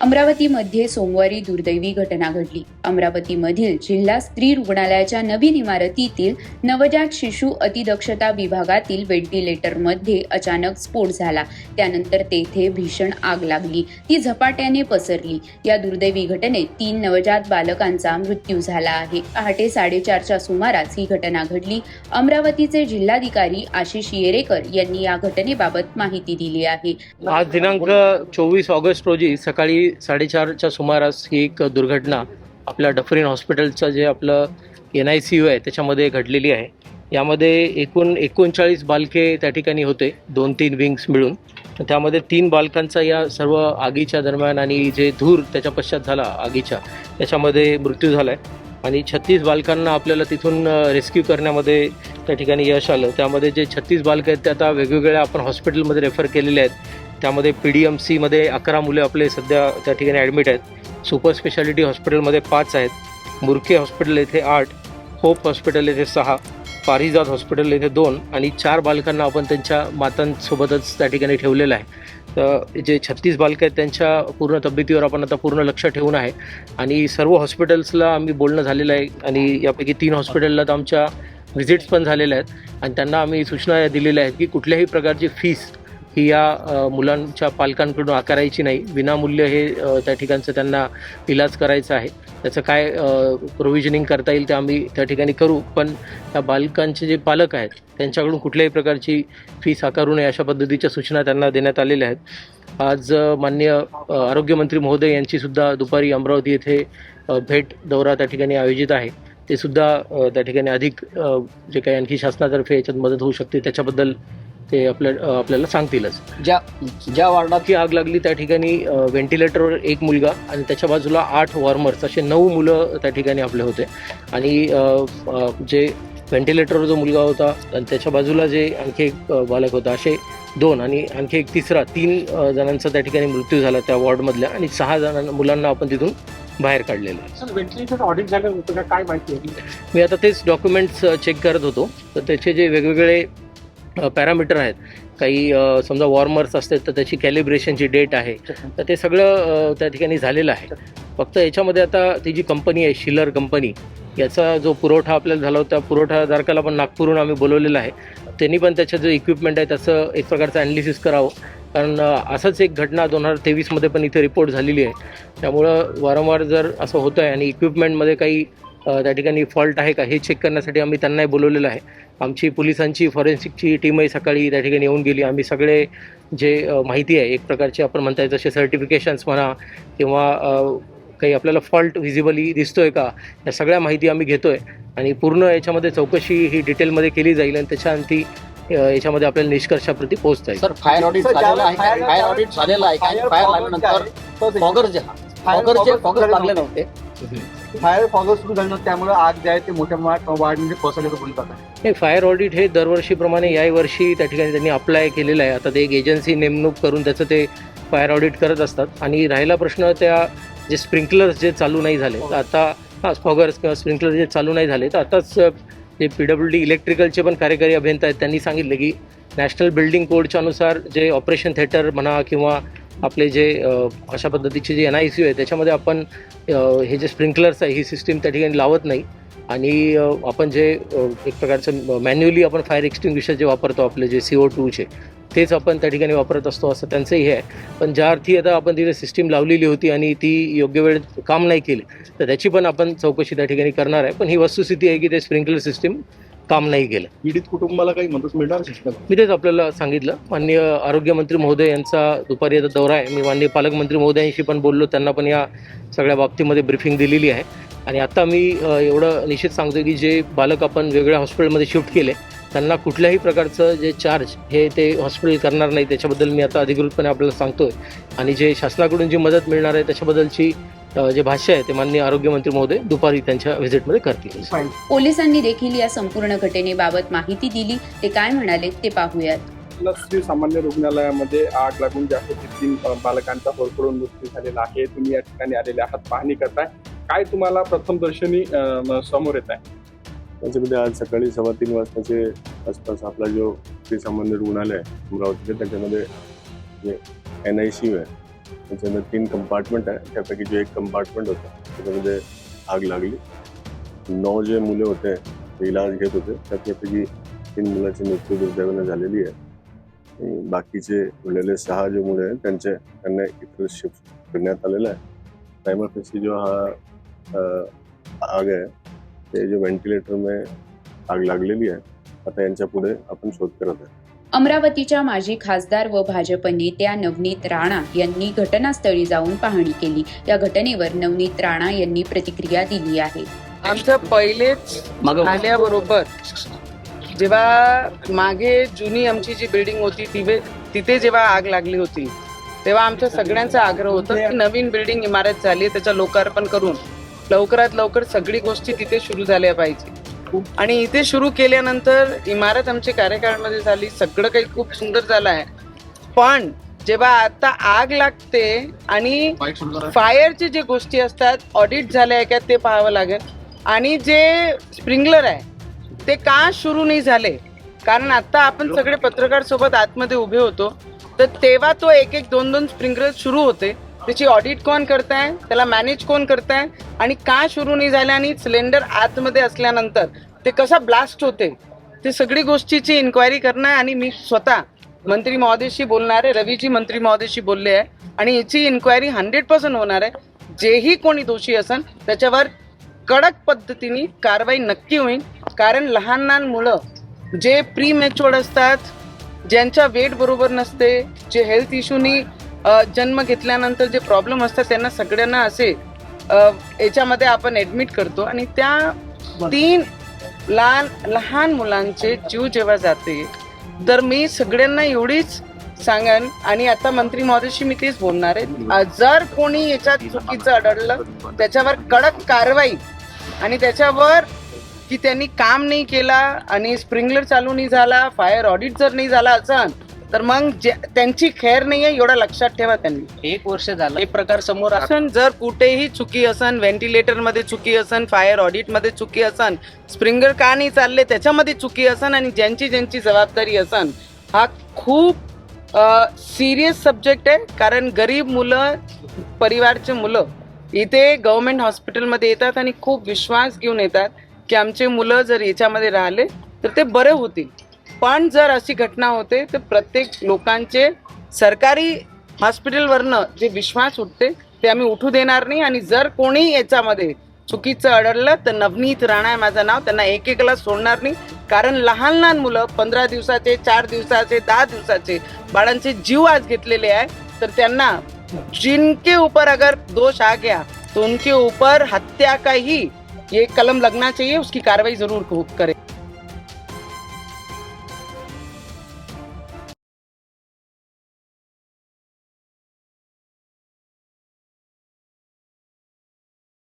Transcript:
अमरावतीमध्ये सोमवारी दुर्दैवी घटना घडली। अमरावतीमधील जिल्हा स्त्री रुग्णालयाच्या नवीन इमारतीतील नवजात शिशु अतिदक्षता विभागातील व्हेंटिलेटरमध्ये अचानक स्फोट झाला। त्यानंतर तेथे भीषण आग लागली, ती झपाट्याने पसरली। या दुर्दैवी घटनेत 3 नवजात बालकांचा मृत्यू झाला आहे। पहाटे 4:30च्या सुमारास ही घटना घडली। अमरावतीचे जिल्हाधिकारी आशिष येरेकर यांनी या घटनेबाबत माहिती दिली आहे। आज दिनांक 24 ऑगस्ट रोजी सकाळी 4:30च्या सुमारास ही एक दुर्घटना आपल्या डफरीन हॉस्पिटलचं जे आपलं NICU आहे त्याच्यामध्ये घडलेली आहे। यामध्ये एकूण 39 बालके त्या ठिकाणी होते, 2-3 विंग्स मिळून। त्यामध्ये 3 बालकांचा या सर्व आगीच्या दरम्यान आणि जे धूर त्याच्या पश्चात झाला आगीच्या त्याच्यामध्ये मृत्यू झाला आहे आणि 36 बालकांना आपल्याला तिथून रेस्क्यू करण्यामध्ये त्या ठिकाणी यश आलं। त्यामध्ये जे 36 बालक आहेत ते आता वेगवेगळ्या आपण हॉस्पिटलमध्ये रेफर केलेले आहेत। त्यामध्ये PDMCमध्ये 11 मुले आपले सध्या त्या ठिकाणी ॲडमिट आहेत। सुपर स्पेशालिटी हॉस्पिटलमध्ये 5 आहेत, मुरके हॉस्पिटल येथे 8, होप हॉस्पिटल येथे 6, पारिजात हॉस्पिटल येथे 2 आणि 4 बालकांना आपण त्यांच्या मातांसोबतच त्या ठिकाणी ठेवलेलं आहे। तर जे 36 बालकं आहेत त्यांच्या पूर्ण तब्येतीवर आपण आता पूर्ण लक्ष ठेवून आहे आणि सर्व हॉस्पिटल्सला आम्ही बोलणं झालेलं आहे आणि यापैकी 3 हॉस्पिटलला तर आमच्या व्हिजिट्स पण झालेल्या आहेत आणि त्यांना आम्ही सूचना दिलेल्या आहेत की कुठल्याही प्रकारची फीस ही या मुलांच्या पालकांकडून आकारायची नाही। विनामूल्य हे त्या ठिकाणचं त्यांना इलाज करायचा आहे। त्याचं काय प्रोव्हिजनिंग करता येईल ते आम्ही त्या ठिकाणी करू, पण त्या बालकांचे जे पालक आहेत त्यांच्याकडून कुठल्याही प्रकारची फीस आकारू नये अशा पद्धतीच्या सूचना त्यांना देण्यात आलेल्या आहेत। आज माननीय आरोग्यमंत्री महोदय यांचीसुद्धा दुपारी अमरावती येथे भेट दौरा त्या ठिकाणी आयोजित आहे। ते सुद्धा त्या ठिकाणी अधिक जे काही आणखी शासनातर्फे याच्यात मदत होऊ शकते त्याच्याबद्दल ते आपल्याला सांगतीलच। ज्या वार्डात ही आग लागली त्या ठिकाणी व्हेंटिलेटरवर 1 मुलगा आणि त्याच्या बाजूला 8 वॉर्मर्स असे 9 मुलं त्या ठिकाणी आपले होते आणि जे व्हेंटिलेटरवर जो मुलगा होता आणि त्याच्या बाजूला जे आणखी एक बालक होता असे 2 आणि आणखी एक तिसरा 3 जणांचा त्या ठिकाणी मृत्यू झाला त्या वॉर्डमधल्या आणि 6 मुलांना आपण तिथून बाहेर काढलेलं आहे। व्हेंटिलेटर ऑडिट झालं होतं का, काय माहिती होती? मी आता तेच डॉक्युमेंट्स चेक करत होतो, तर त्याचे जे वेगवेगळे पॅरामीटर आहेत, काही समजा वॉर्मर्स असतात तर त्याची कॅलिब्रेशनची डेट आहे, तर ते सगळं त्या ठिकाणी झालेलं आहे। फक्त याच्यामध्ये आता ती जी कंपनी आहे शिलर कंपनी, याचा जो पुरवठा आपल्याला झाला होता पुरवठादारकाला पण नागपूरहून आम्ही बोलवलेलं आहे। त्यांनी पण त्याचं जो इक्विपमेंट आहे त्याचं एक प्रकारचं ॲनालिसिस करावं, कारण असंच एक घटना 2023मध्ये पण इथे रिपोर्ट झालेली आहे। त्यामुळं वारंवार जर असं होतं आहे आणि इक्विपमेंटमध्ये काही त्या ठिकाणी फॉल्ट आहे का हे चेक करण्यासाठी आम्ही त्यांनाही बोलवलेलं आहे। आमची पोलिसांची फॉरेन्सिकची टीमही सकाळी त्या ठिकाणी येऊन गेली। आम्ही सगळे जे माहिती आहे एक प्रकारचे आपण म्हणता येईल जसे सर्टिफिकेशन्स म्हणा किंवा काही आपल्याला फॉल्ट व्हिजिबली दिसतोय का, या सगळ्या माहिती आम्ही घेतोय आणि पूर्ण याच्यामध्ये चौकशी ही डिटेलमध्ये केली जाईल आणि त्याच्यानंतर याच्यामध्ये आपल्याला निष्कर्षाप्रती पोहोचता येईल। सर, फायर ऑडिट झालेलं आहे, फायर ऑडिट झालेलं आहे, फायर लागल्यानंतर फॉगर लागले नव्हते, फायर फॉगर सुरू झालं त्यामुळे आग जे आहे ते मोठ्या प्रमाणात वाढमध्ये पसरल्याचं बोलत आहे। हे फायर ऑडिट हे दरवर्षीप्रमाणे याही वर्षी त्या ठिकाणी त्यांनी अप्लाय केलेलं आहे। आता ते एक एजन्सी नेमणूक करून त्याचं ते फायर ऑडिट करत असतात आणि राहिला प्रश्न त्या जे स्प्रिंकलर्स जे चालू नाही झाले तर आता फॉगर्स किंवा स्प्रिंकलर जे चालू नाही झाले तर आताच जे PWD इलेक्ट्रिकलचे पण कार्यकारी अभियंता आहेत त्यांनी सांगितलं की नॅशनल बिल्डिंग कोडच्या अनुसार जे ऑपरेशन थिएटर म्हणा किंवा आपले जे अशा पद्धतीचे जे NICU आहे त्याच्यामध्ये आपण हे जे स्प्रिंकलर्स आहे ही सिस्टीम त्या ठिकाणी लावत नाही आणि आपण जे एक प्रकारचं मॅन्युअली आपण फायर एक्सटिंग्विशर जे वापरतो आपले जे CO2चे तेच आपण त्या ठिकाणी वापरत असतो असं त्यांचंही हे आहे। पण ज्या अर्थी आता आपण तिथे सिस्टीम लावलेली होती आणि ती योग्य वेळेत काम नाही केली तर त्याची पण आपण चौकशी त्या ठिकाणी करणार आहे। पण ही वस्तुस्थिती आहे की ते स्प्रिंकलर सिस्टीम काम नाही केलं। पीडित कुटुंबाला काही मदत मिळणार? मी तेच आपल्याला सांगितलं। माननीय आरोग्यमंत्री महोदय यांचा दुपारी आता दौरा आहे, मी माननीय पालकमंत्री महोदयांशी पण बोललो, त्यांना पण या सगळ्या बाबतीमध्ये ब्रीफिंग दिलेली आहे आणि आता मी एवढं निश्चित सांगतो की जे बालक आपण वेगळ्या हॉस्पिटलमध्ये शिफ्ट केले त्यांना कुठल्याही प्रकारचं जे चार्ज हे ते हॉस्पिटल करणार नाही, त्याच्याबद्दल मी आता अधिकृतपणे आपल्याला सांगतोय आणि जे शासनाकडून जी मदत मिळणार आहे त्याच्याबद्दलची जे भाष्य आहे ते माननीय आरोग्यमंत्री महोदय दुपारी त्यांच्या व्हिजिटमध्ये करतील। पोलिसांनी देखील या संपूर्ण घटनेबाबत माहिती दिली, ते काय म्हणाले ते पाहूयात। श्री सामान्य रुग्णालयामध्ये आग लागून जास्त 3 बालकांचा होरपळून मृत्यू झालेला आहे। तुम्ही या ठिकाणी आलेले आहात, पाहणी करताय, काय तुम्हाला प्रथमदर्शनी समोर येत आहे? त्याच्यामध्ये आज सकाळी 3:15 वाजताचे आसपास आपला जो श्री सामान्य रुग्णालय आहे अमरावतीचे त्याच्यामध्ये जे NICU आहे त्याच्यामध्ये 3 कंपार्टमेंट आहे. त्यापैकी जो एक कंपार्टमेंट होता त्याच्यामध्ये आग लागली. 9 जे मुले होते ते इलाज घेत होते. त्यापैकी 3 मुलांची मृत्यू दुर्दैवाने झालेली आहे. आणि बाकीचे उरलेले 6 जे मुले आहेत त्यांना इतर शिफ्ट करण्यात आलेलं आहे. प्रायमरी फेसी जो हा आग आहे ते जो व्हेंटिलेटर में आग लागलेली आहे. आता यांच्या पुढे आपण शोध करत आहे. अमरावतीच्या माजी खासदार व भाजप नेत्या नवनीत राणा यांनी घटनास्थळी जाऊन पाहणी केली. या घटनेवर नवनीत राणा यांनी प्रतिक्रिया दिली आहे. आमचं पहिलेच आल्याबरोबर जेव्हा मागे जुनी आमची जी बिल्डिंग होती तिथे जेव्हा आग लागली होती तेव्हा आमच्या सगळ्यांचा आग्रह होता की नवीन बिल्डिंग इमारत झाली त्याचं लोकार्पण करून लवकरात लवकर सगळी गोष्टी तिथे सुरू झाल्या पाहिजे. आणि इथे सुरू केल्यानंतर इमारत आमच्या कार्यकाळामध्ये झाली, सगळं काही खूप सुंदर झालं आहे. पण जेव्हा आता आग लागते आणि फायरची जे गोष्टी असतात ऑडिट झाले आहे का ते पाहावं लागेल. आणि जे स्प्रिंकलर आहे ते का सुरू नाही झाले, कारण आता आपण सगळे पत्रकार सोबत आतमध्ये उभे होतो तर तेव्हा तो 1-1, 2-2 स्प्रिंकलर सुरू होते. त्याची ऑडिट कोण करताय, त्याला मॅनेज कोण करताय आणि का सुरू नाही झाले आणि सिलेंडर आतमध्ये असल्यानंतर ते कसा ब्लास्ट होते ते सगळी गोष्टीची इन्क्वायरी करणं आहे. आणि मी स्वतः मंत्री महोदयशी बोलणार आहे, रवीजी मंत्री महोदयशी बोलले आहे आणि याची इन्क्वायरी 100% होणार आहे. जेही कोणी दोषी असेल त्याच्यावर कडक पद्धतीने कारवाई नक्की होईल. कारण लहान मुलं जे प्री मॅच्युअर्ड असतात, ज्यांच्या वेट बरोबर नसते, जे हेल्थ इश्यूनी जन्म घेतल्यानंतर जे प्रॉब्लेम असतात त्यांना सगळ्यांना असे याच्यामध्ये आपण ॲडमिट करतो आणि त्या 3 लहान मुलांचे जीव जेव्हा जाते तर मी सगळ्यांना एवढीच सांगेन आणि आता मंत्री महोदयशी मी तेच बोलणार आहे, जर कोणी याच्यात चुकीचं आढळलं त्याच्यावर कडक कारवाई आणि त्याच्यावर की त्यांनी काम नाही केला आणि स्प्रिंकलर चालू नाही झाला, फायर ऑडिट जर नाही झाला असं तर मग त्यांची खैर नाही आहे एवढं लक्षात ठेवा. त्यांनी 1 वर्ष झालं एक प्रकार समोर असन, जर कुठेही चुकी असन, व्हेंटिलेटर मध्ये चुकी असन, फायर ऑडिट मध्ये चुकी असन, स्प्रिंकलर का नाही चालले त्याच्यामध्ये चुकी असन आणि ज्यांची जबाबदारी असन, हा खूप सिरियस सब्जेक्ट आहे. कारण गरीब मुलं, परिवारचे मुलं इथे गव्हर्नमेंट हॉस्पिटलमध्ये येतात आणि खूप विश्वास घेऊन येतात की आमचे मुलं जर याच्यामध्ये राहिले तर ते बरे होतील. पण जर अशी घटना होते तर प्रत्येक लोकांचे सरकारी हॉस्पिटलवरनं जे विश्वास उठते ते आम्ही उठू देणार नाही. आणि जर कोणी याच्यामध्ये चुकीचं आढळलं तर नवनीत राणा आहे माझं नाव, त्यांना एक-एकला सोडणार नाही. कारण लहान मुलं 15 दिवसाचे, 4 दिवसाचे, 10 दिवसाचे बाळांचे जीव आज घेतलेले आहे तर त्यांना जिनके ऊपर अगर दोष आ गया तो उनके ऊपर हत्या का ही ये कलम लगना चाहिए, उसकी कार्रवाई जरूर करे.